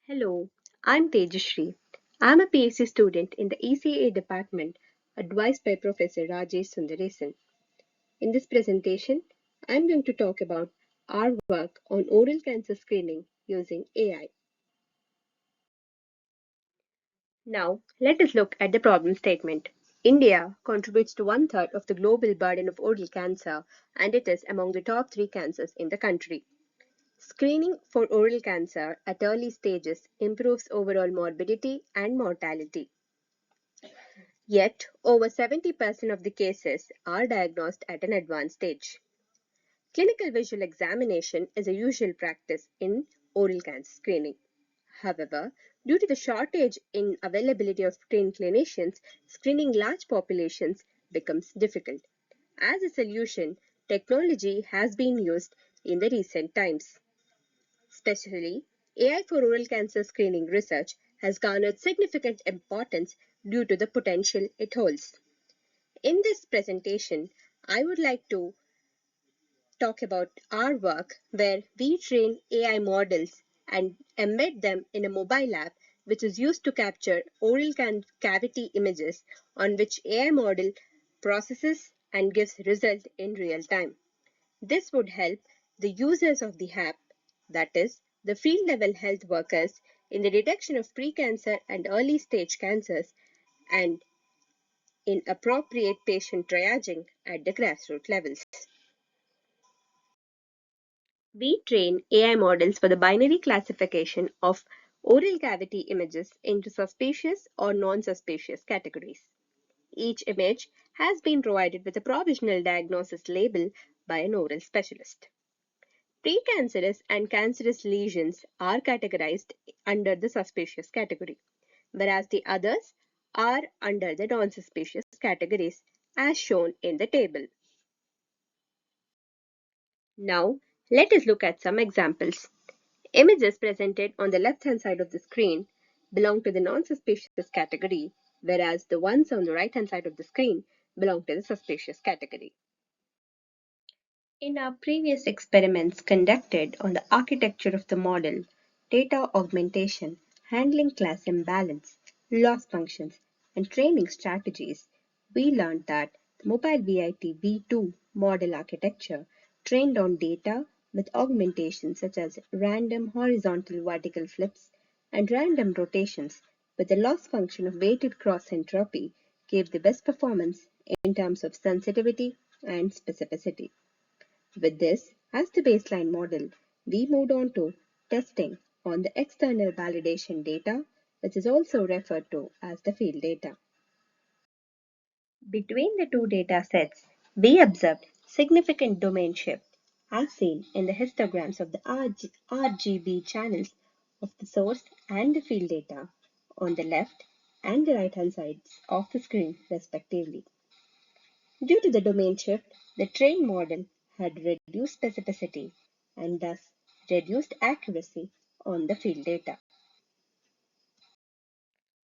Hello, I'm Tejashree. I'm a PhD student in the ECA department advised by Professor Rajesh Sundaresan. In this presentation, I'm going to talk about our work on oral cancer screening using AI. Now, let us look at the problem statement. India contributes to one-third of the global burden of oral cancer, and it is among the top three cancers in the country. Screening for oral cancer at early stages improves overall morbidity and mortality. Yet, over 70% of the cases are diagnosed at an advanced stage. Clinical visual examination is a usual practice in oral cancer screening. However, due to the shortage in availability of trained clinicians, screening large populations becomes difficult. As a solution, technology has been used in the recent times. Especially, AI for oral cancer screening research has garnered significant importance due to the potential it holds. In this presentation, I would like to talk about our work where we train AI models and embed them in a mobile app which is used to capture oral cavity images on which AI model processes and gives result in real time. This would help the users of the app, that is, the field level health workers, in the detection of precancer and early stage cancers and in appropriate patient triaging at the grassroots levels. We train AI models for the binary classification of oral cavity images into suspicious or non-suspicious categories. Each image has been provided with a provisional diagnosis label by an oral specialist. Precancerous and cancerous lesions are categorized under the suspicious category, whereas the others are under the non-suspicious categories as shown in the table. Now, let us look at some examples. Images presented on the left-hand side of the screen belong to the non-suspicious category, whereas the ones on the right-hand side of the screen belong to the suspicious category. In our previous experiments conducted on the architecture of the model, data augmentation, handling class imbalance, loss functions, and training strategies, we learned that the mobile VIT V2 model architecture trained on data with augmentation such as random horizontal vertical flips and random rotations with the loss function of weighted cross entropy gave the best performance in terms of sensitivity and specificity. With this as the baseline model, we moved on to testing on the external validation data, which is also referred to as the field data. Between the two data sets, we observed significant domain shift as seen in the histograms of the RGB channels of the source and the field data on the left and the right hand sides of the screen respectively. Due to the domain shift, the trained model had reduced specificity and thus reduced accuracy on the field data.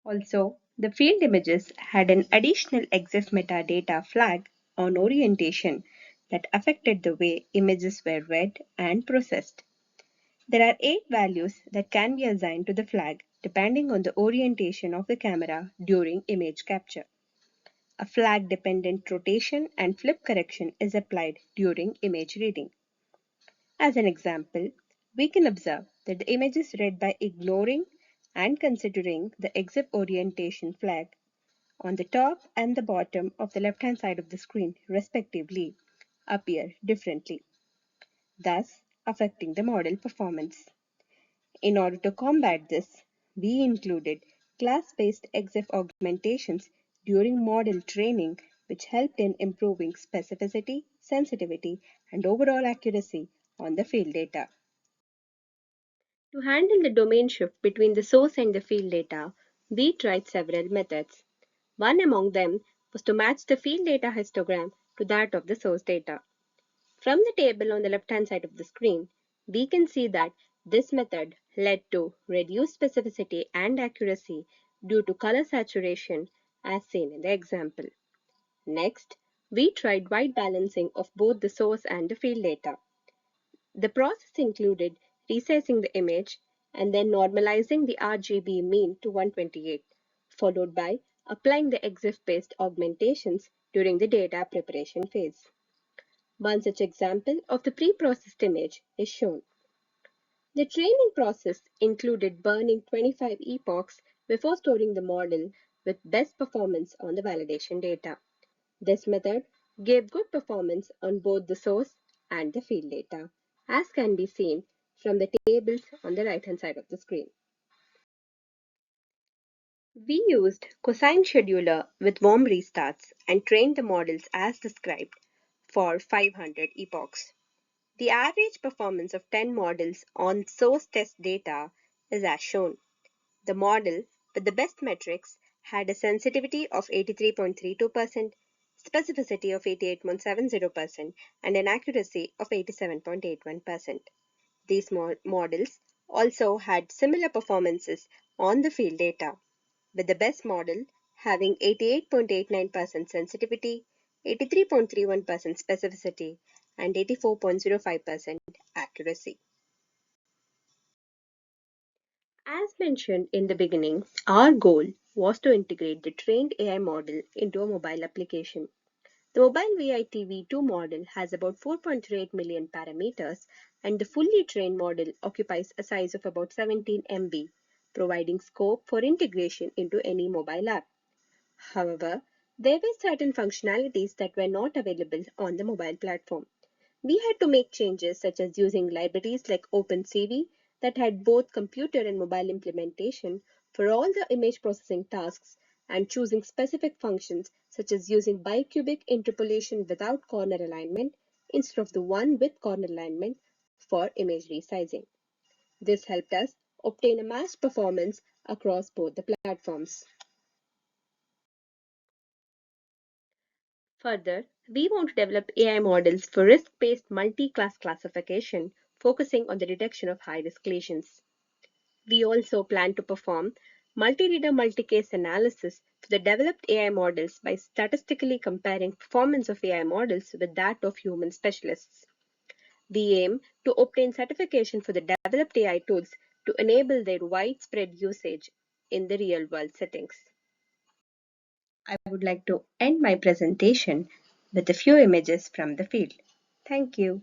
Also, the field images had an additional EXIF metadata flag on orientation that affected the way images were read and processed. There are 8 values that can be assigned to the flag depending on the orientation of the camera during image capture. A flag-dependent rotation and flip correction is applied during image reading. As an example, we can observe that the image is read by ignoring and considering the EXIF orientation flag on the top and the bottom of the left-hand side of the screen, respectively, appear differently, thus affecting the model performance. In order to combat this, we included class-based EXIF augmentations during model training, which helped in improving specificity, sensitivity, and overall accuracy on the field data. To handle the domain shift between the source and the field data, we tried several methods. One among them was to match the field data histogram to that of the source data. From the table on the left-hand side of the screen, we can see that this method led to reduced specificity and accuracy due to color saturation as seen in the example. Next, we tried white balancing of both the source and the field data. The process included resizing the image and then normalizing the RGB mean to 128, followed by applying the EXIF-based augmentations during the data preparation phase. One such example of the pre-processed image is shown. The training process included burning 25 epochs before storing the model with best performance on the validation data. This method gave good performance on both the source and the field data, as can be seen from the tables on the right hand side of the screen. We used cosine scheduler with warm restarts and trained the models as described for 500 epochs. The average performance of 10 models on source test data is as shown. The model with the best metrics had a sensitivity of 83.32%, specificity of 88.70%, and an accuracy of 87.81%. These models also had similar performances on the field data, with the best model having 88.89% sensitivity, 83.31% specificity, and 84.05% accuracy. As mentioned in the beginning, our goal was to integrate the trained AI model into a mobile application. The mobile VITV2 model has about 4.38 million parameters, and the fully trained model occupies a size of about 17 MB, providing scope for integration into any mobile app. However, there were certain functionalities that were not available on the mobile platform. We had to make changes such as using libraries like OpenCV that had both computer and mobile implementation for all the image processing tasks, and choosing specific functions such as using bicubic interpolation without corner alignment instead of the one with corner alignment for image resizing. This helped us obtain a matched performance across both the platforms. Further, we want to develop AI models for risk-based multi-class classification, focusing on the detection of high-risk lesions. We also plan to perform multi-reader multi-case analysis for the developed AI models by statistically comparing performance of AI models with that of human specialists. We aim to obtain certification for the developed AI tools to enable their widespread usage in the real-world settings. I would like to end my presentation with a few images from the field. Thank you.